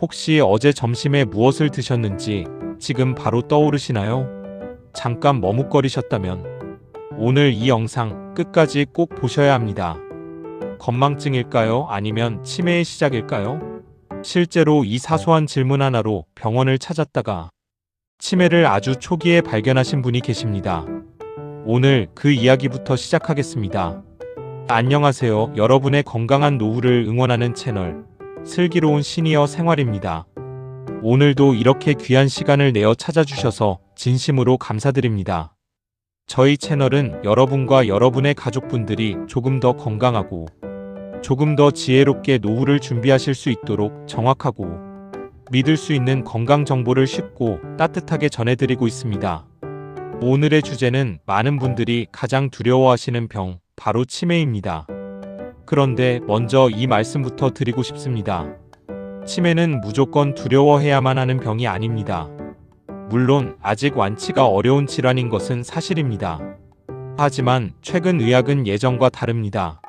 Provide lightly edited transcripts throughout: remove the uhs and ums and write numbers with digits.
혹시 어제 점심에 무엇을 드셨는지 지금 바로 떠오르시나요? 잠깐 머뭇거리셨다면 오늘 이 영상 끝까지 꼭 보셔야 합니다. 건망증일까요? 아니면 치매의 시작일까요? 실제로 이 사소한 질문 하나로 병원을 찾았다가 치매를 아주 초기에 발견하신 분이 계십니다. 오늘 그 이야기부터 시작하겠습니다. 안녕하세요. 여러분의 건강한 노후를 응원하는 채널 슬기로운 시니어 생활입니다. 오늘도 이렇게 귀한 시간을 내어 찾아주셔서 진심으로 감사드립니다. 저희 채널은 여러분과 여러분의 가족분들이 조금 더 건강하고 조금 더 지혜롭게 노후를 준비하실 수 있도록 정확하고 믿을 수 있는 건강 정보를 쉽고 따뜻하게 전해드리고 있습니다. 오늘의 주제는 많은 분들이 가장 두려워하시는 병, 바로 치매입니다. 그런데 먼저 이 말씀부터 드리고 싶습니다. 치매는 무조건 두려워해야만 하는 병이 아닙니다. 물론 아직 완치가 어려운 질환인 것은 사실입니다. 하지만 최근 의학은 예전과 다릅니다.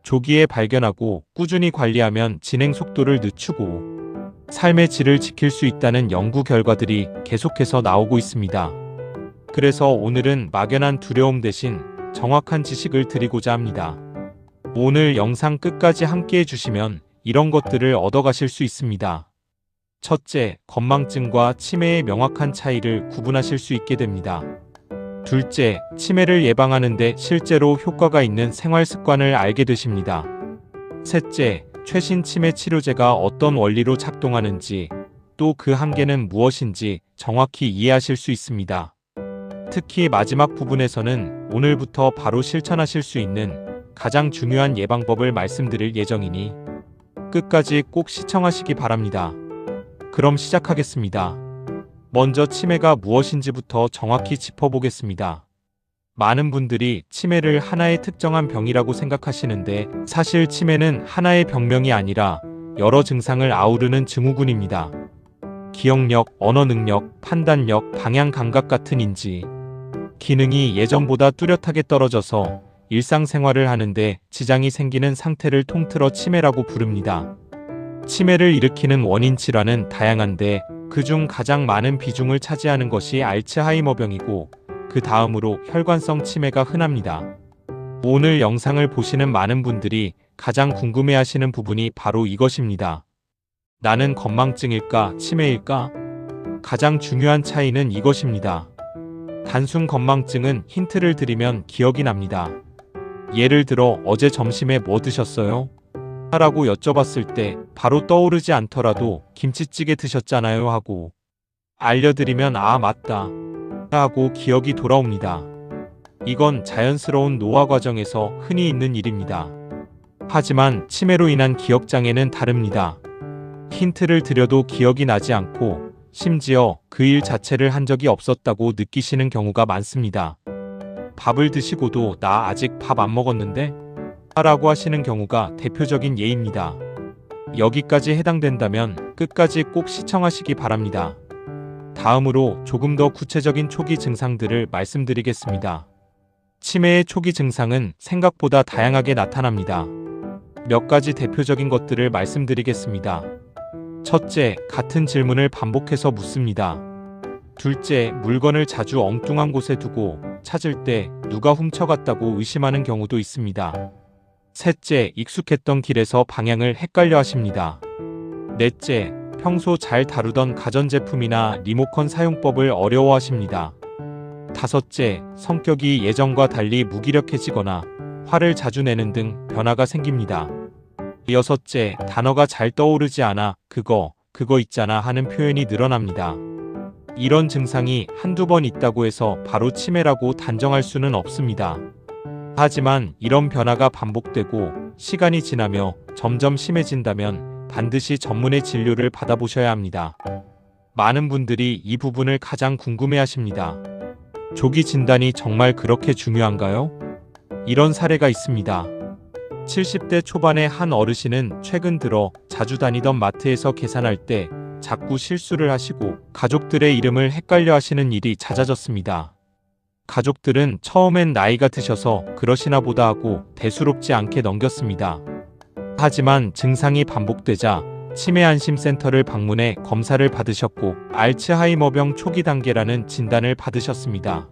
조기에 발견하고 꾸준히 관리하면 진행 속도를 늦추고 삶의 질을 지킬 수 있다는 연구 결과들이 계속해서 나오고 있습니다. 그래서 오늘은 막연한 두려움 대신 정확한 지식을 드리고자 합니다. 오늘 영상 끝까지 함께 해주시면 이런 것들을 얻어가실 수 있습니다. 첫째, 건망증과 치매의 명확한 차이를 구분하실 수 있게 됩니다. 둘째, 치매를 예방하는 데 실제로 효과가 있는 생활 습관을 알게 되십니다. 셋째, 최신 치매 치료제가 어떤 원리로 작동하는지, 또 그 한계는 무엇인지 정확히 이해하실 수 있습니다. 특히 마지막 부분에서는 오늘부터 바로 실천하실 수 있는 가장 중요한 예방법을 말씀드릴 예정이니 끝까지 꼭 시청하시기 바랍니다. 그럼 시작하겠습니다. 먼저 치매가 무엇인지부터 정확히 짚어보겠습니다. 많은 분들이 치매를 하나의 특정한 병이라고 생각하시는데 사실 치매는 하나의 병명이 아니라 여러 증상을 아우르는 증후군입니다. 기억력, 언어 능력, 판단력, 방향 감각 같은 인지 기능이 예전보다 뚜렷하게 떨어져서 일상생활을 하는데 지장이 생기는 상태를 통틀어 치매라고 부릅니다. 치매를 일으키는 원인 질환은 다양한데 그중 가장 많은 비중을 차지하는 것이 알츠하이머병이고 그 다음으로 혈관성 치매가 흔합니다. 오늘 영상을 보시는 많은 분들이 가장 궁금해하시는 부분이 바로 이것입니다. 나는 건망증일까, 치매일까? 가장 중요한 차이는 이것입니다. 단순 건망증은 힌트를 드리면 기억이 납니다. 예를 들어 어제 점심에 뭐 드셨어요? 라고 여쭤봤을 때 바로 떠오르지 않더라도 김치찌개 드셨잖아요 하고 알려드리면 아 맞다 하고 기억이 돌아옵니다. 이건 자연스러운 노화 과정에서 흔히 있는 일입니다. 하지만 치매로 인한 기억장애는 다릅니다. 힌트를 드려도 기억이 나지 않고 심지어 그 일 자체를 한 적이 없었다고 느끼시는 경우가 많습니다. 밥을 드시고도 나 아직 밥 안 먹었는데? 라고 하시는 경우가 대표적인 예입니다. 여기까지 해당된다면 끝까지 꼭 시청하시기 바랍니다. 다음으로 조금 더 구체적인 초기 증상들을 말씀드리겠습니다. 치매의 초기 증상은 생각보다 다양하게 나타납니다. 몇 가지 대표적인 것들을 말씀드리겠습니다. 첫째, 같은 질문을 반복해서 묻습니다. 둘째, 물건을 자주 엉뚱한 곳에 두고 찾을 때 누가 훔쳐갔다고 의심하는 경우도 있습니다. 셋째, 익숙했던 길에서 방향을 헷갈려 하십니다. 넷째, 평소 잘 다루던 가전제품이나 리모컨 사용법을 어려워하십니다. 다섯째, 성격이 예전과 달리 무기력해지거나 화를 자주 내는 등 변화가 생깁니다. 여섯째, 단어가 잘 떠오르지 않아 그거 있잖아 하는 표현이 늘어납니다. 이런 증상이 한두 번 있다고 해서 바로 치매라고 단정할 수는 없습니다. 하지만 이런 변화가 반복되고 시간이 지나며 점점 심해진다면 반드시 전문의 진료를 받아보셔야 합니다. 많은 분들이 이 부분을 가장 궁금해하십니다. 조기 진단이 정말 그렇게 중요한가요? 이런 사례가 있습니다. 70대 초반의 한 어르신은 최근 들어 자주 다니던 마트에서 계산할 때 자꾸 실수를 하시고 가족들의 이름을 헷갈려 하시는 일이 잦아졌습니다. 가족들은 처음엔 나이가 드셔서 그러시나 보다 하고 대수롭지 않게 넘겼습니다. 하지만 증상이 반복되자 치매 안심센터를 방문해 검사를 받으셨고 알츠하이머병 초기 단계라는 진단을 받으셨습니다.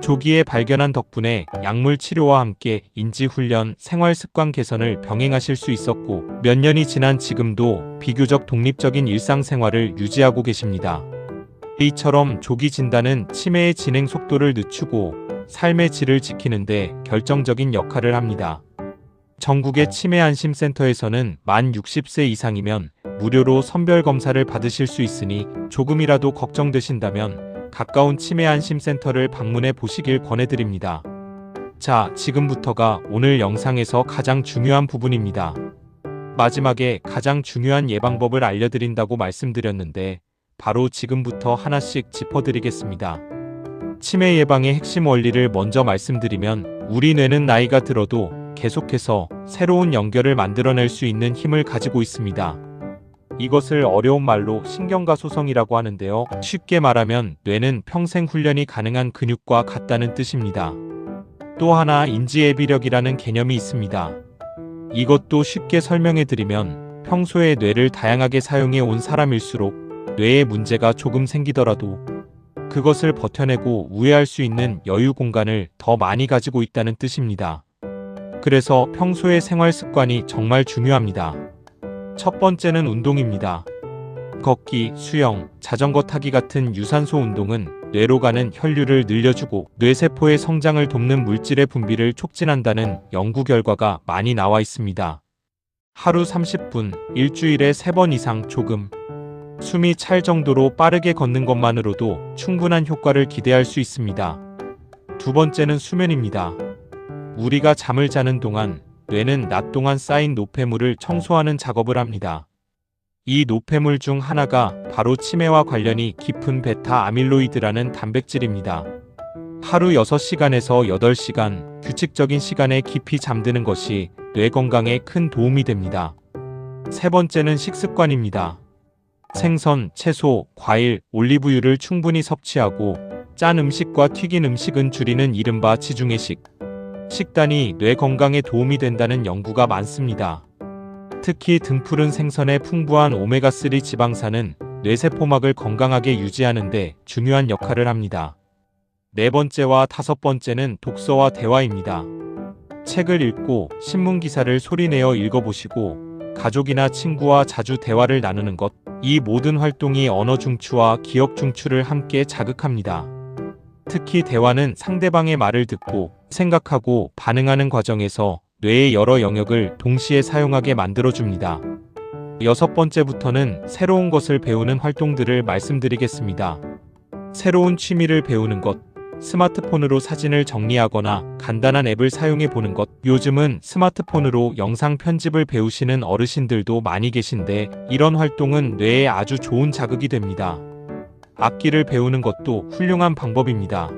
조기에 발견한 덕분에 약물 치료와 함께 인지훈련, 생활습관 개선을 병행하실 수 있었고 몇 년이 지난 지금도 비교적 독립적인 일상생활을 유지하고 계십니다. 이처럼 조기 진단은 치매의 진행 속도를 늦추고 삶의 질을 지키는 데 결정적인 역할을 합니다. 전국의 치매 안심센터에서는 만 60세 이상이면 무료로 선별검사를 받으실 수 있으니 조금이라도 걱정되신다면 가까운 치매 안심센터를 방문해 보시길 권해드립니다. 자, 지금부터가 오늘 영상에서 가장 중요한 부분입니다. 마지막에 가장 중요한 예방법을 알려드린다고 말씀드렸는데 바로 지금부터 하나씩 짚어드리겠습니다. 치매 예방의 핵심 원리를 먼저 말씀드리면 우리 뇌는 나이가 들어도 계속해서 새로운 연결을 만들어낼 수 있는 힘을 가지고 있습니다. 이것을 어려운 말로 신경가소성이라고 하는데요. 쉽게 말하면 뇌는 평생 훈련이 가능한 근육과 같다는 뜻입니다. 또 하나 인지예비력이라는 개념이 있습니다. 이것도 쉽게 설명해드리면 평소에 뇌를 다양하게 사용해 온 사람일수록 뇌에 문제가 조금 생기더라도 그것을 버텨내고 우회할 수 있는 여유 공간을 더 많이 가지고 있다는 뜻입니다. 그래서 평소의 생활 습관이 정말 중요합니다. 첫 번째는 운동입니다. 걷기, 수영, 자전거 타기 같은 유산소 운동은 뇌로 가는 혈류를 늘려주고 뇌세포의 성장을 돕는 물질의 분비를 촉진한다는 연구 결과가 많이 나와 있습니다. 하루 30분, 일주일에 3번 이상 조금, 숨이 찰 정도로 빠르게 걷는 것만으로도 충분한 효과를 기대할 수 있습니다. 두 번째는 수면입니다. 우리가 잠을 자는 동안 뇌는 낮 동안 쌓인 노폐물을 청소하는 작업을 합니다. 이 노폐물 중 하나가 바로 치매와 관련이 깊은 베타 아밀로이드라는 단백질입니다. 하루 6시간에서 8시간 규칙적인 시간에 깊이 잠드는 것이 뇌 건강에 큰 도움이 됩니다. 세 번째는 식습관입니다. 생선, 채소, 과일, 올리브유를 충분히 섭취하고 짠 음식과 튀긴 음식은 줄이는 이른바 지중해식 식단이 뇌 건강에 도움이 된다는 연구가 많습니다. 특히 등푸른 생선의 풍부한 오메가3 지방산은 뇌세포막을 건강하게 유지하는 데 중요한 역할을 합니다. 네 번째와 다섯 번째는 독서와 대화입니다. 책을 읽고 신문 기사를 소리내어 읽어보시고 가족이나 친구와 자주 대화를 나누는 것, 이 모든 활동이 언어 중추와 기억 중추를 함께 자극합니다. 특히 대화는 상대방의 말을 듣고 생각하고 반응하는 과정에서 뇌의 여러 영역을 동시에 사용하게 만들어줍니다. 여섯 번째부터는 새로운 것을 배우는 활동들을 말씀드리겠습니다. 새로운 취미를 배우는 것, 스마트폰으로 사진을 정리하거나 간단한 앱을 사용해 보는 것, 요즘은 스마트폰으로 영상 편집을 배우시는 어르신들도 많이 계신데 이런 활동은 뇌에 아주 좋은 자극이 됩니다. 악기를 배우는 것도 훌륭한 방법입니다.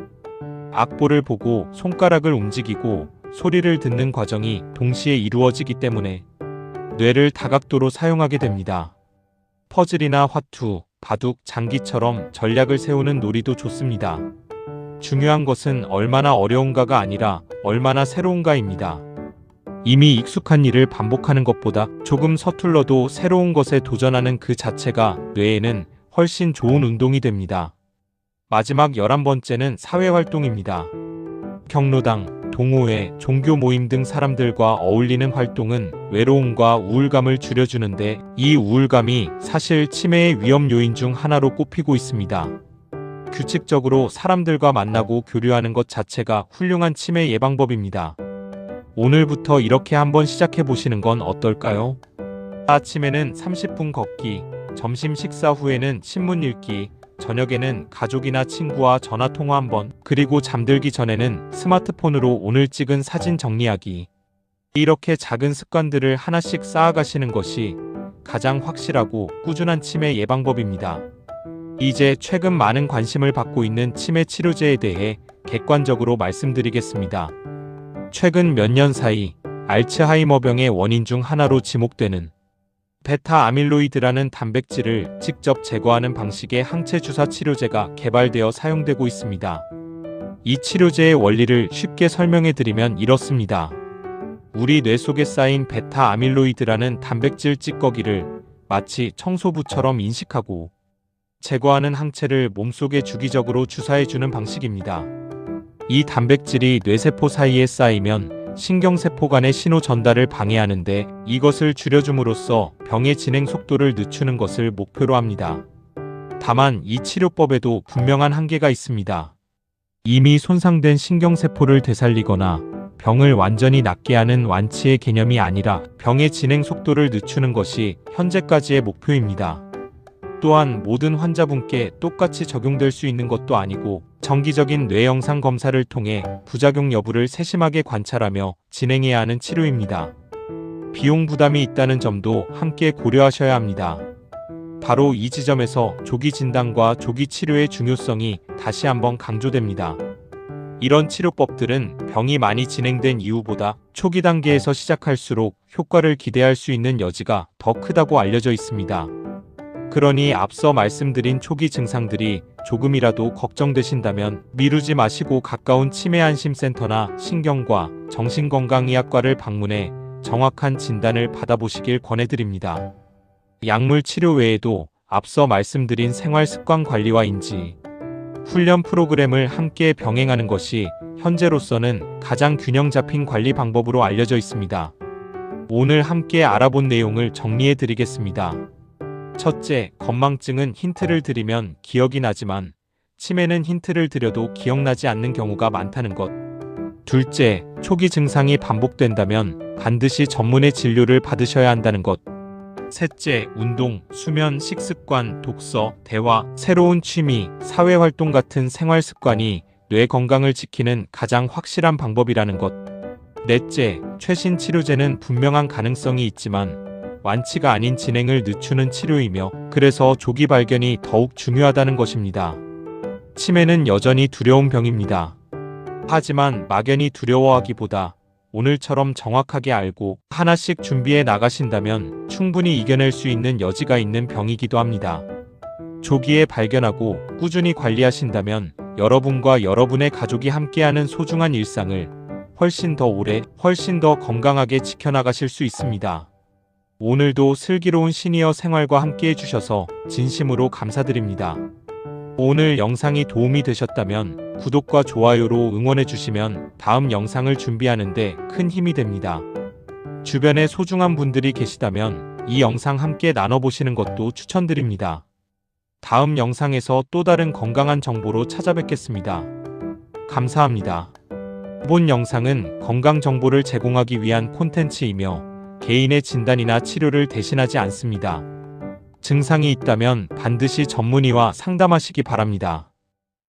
악보를 보고 손가락을 움직이고 소리를 듣는 과정이 동시에 이루어지기 때문에 뇌를 다각도로 사용하게 됩니다. 퍼즐이나 화투, 바둑, 장기처럼 전략을 세우는 놀이도 좋습니다. 중요한 것은 얼마나 어려운가가 아니라 얼마나 새로운가입니다. 이미 익숙한 일을 반복하는 것보다 조금 서툴러도 새로운 것에 도전하는 그 자체가 뇌에는 훨씬 좋은 운동이 됩니다. 마지막 11번째는 사회활동입니다. 경로당, 동호회, 종교 모임 등 사람들과 어울리는 활동은 외로움과 우울감을 줄여주는데 이 우울감이 사실 치매의 위험 요인 중 하나로 꼽히고 있습니다. 규칙적으로 사람들과 만나고 교류하는 것 자체가 훌륭한 치매 예방법입니다. 오늘부터 이렇게 한번 시작해 보시는 건 어떨까요? 아침에는 30분 걷기, 점심 식사 후에는 신문 읽기, 저녁에는 가족이나 친구와 전화통화 한번, 그리고 잠들기 전에는 스마트폰으로 오늘 찍은 사진 정리하기. 이렇게 작은 습관들을 하나씩 쌓아가시는 것이 가장 확실하고 꾸준한 치매 예방법입니다. 이제 최근 많은 관심을 받고 있는 치매 치료제에 대해 객관적으로 말씀드리겠습니다. 최근 몇 년 사이 알츠하이머병의 원인 중 하나로 지목되는 베타 아밀로이드라는 단백질을 직접 제거하는 방식의 항체 주사 치료제가 개발되어 사용되고 있습니다. 이 치료제의 원리를 쉽게 설명해 드리면 이렇습니다. 우리 뇌 속에 쌓인 베타 아밀로이드라는 단백질 찌꺼기를 마치 청소부처럼 인식하고 제거하는 항체를 몸속에 주기적으로 주사해주는 방식입니다. 이 단백질이 뇌세포 사이에 쌓이면 신경세포 간의 신호 전달을 방해하는데 이것을 줄여줌으로써 병의 진행 속도를 늦추는 것을 목표로 합니다. 다만 이 치료법에도 분명한 한계가 있습니다. 이미 손상된 신경세포를 되살리거나 병을 완전히 낫게 하는 완치의 개념이 아니라 병의 진행 속도를 늦추는 것이 현재까지의 목표입니다. 또한 모든 환자분께 똑같이 적용될 수 있는 것도 아니고 정기적인 뇌 영상 검사를 통해 부작용 여부를 세심하게 관찰하며 진행해야 하는 치료입니다. 비용 부담이 있다는 점도 함께 고려하셔야 합니다. 바로 이 지점에서 조기 진단과 조기 치료의 중요성이 다시 한번 강조됩니다. 이런 치료법들은 병이 많이 진행된 이후보다 초기 단계에서 시작할수록 효과를 기대할 수 있는 여지가 더 크다고 알려져 있습니다. 그러니 앞서 말씀드린 초기 증상들이 조금이라도 걱정되신다면 미루지 마시고 가까운 치매안심센터나 신경과 정신건강의학과를 방문해 정확한 진단을 받아보시길 권해드립니다. 약물 치료 외에도 앞서 말씀드린 생활습관 관리와 인지, 훈련 프로그램을 함께 병행하는 것이 현재로서는 가장 균형 잡힌 관리 방법으로 알려져 있습니다. 오늘 함께 알아본 내용을 정리해 드리겠습니다. 첫째, 건망증은 힌트를 드리면 기억이 나지만 치매는 힌트를 드려도 기억나지 않는 경우가 많다는 것. 둘째, 초기 증상이 반복된다면 반드시 전문의 진료를 받으셔야 한다는 것. 셋째, 운동, 수면, 식습관, 독서, 대화, 새로운 취미, 사회활동 같은 생활습관이 뇌 건강을 지키는 가장 확실한 방법이라는 것. 넷째, 최신 치료제는 분명한 가능성이 있지만 완치가 아닌 진행을 늦추는 치료이며 그래서 조기 발견이 더욱 중요하다는 것입니다. 치매는 여전히 두려운 병입니다. 하지만 막연히 두려워하기보다 오늘처럼 정확하게 알고 하나씩 준비해 나가신다면 충분히 이겨낼 수 있는 여지가 있는 병이기도 합니다. 조기에 발견하고 꾸준히 관리하신다면 여러분과 여러분의 가족이 함께하는 소중한 일상을 훨씬 더 오래, 훨씬 더 건강하게 지켜나가실 수 있습니다. 오늘도 슬기로운 시니어 생활과 함께 해주셔서 진심으로 감사드립니다. 오늘 영상이 도움이 되셨다면 구독과 좋아요로 응원해주시면 다음 영상을 준비하는데 큰 힘이 됩니다. 주변에 소중한 분들이 계시다면 이 영상 함께 나눠보시는 것도 추천드립니다. 다음 영상에서 또 다른 건강한 정보로 찾아뵙겠습니다. 감사합니다. 이번 영상은 건강 정보를 제공하기 위한 콘텐츠이며 개인의 진단이나 치료를 대신하지 않습니다. 증상이 있다면 반드시 전문의와 상담하시기 바랍니다.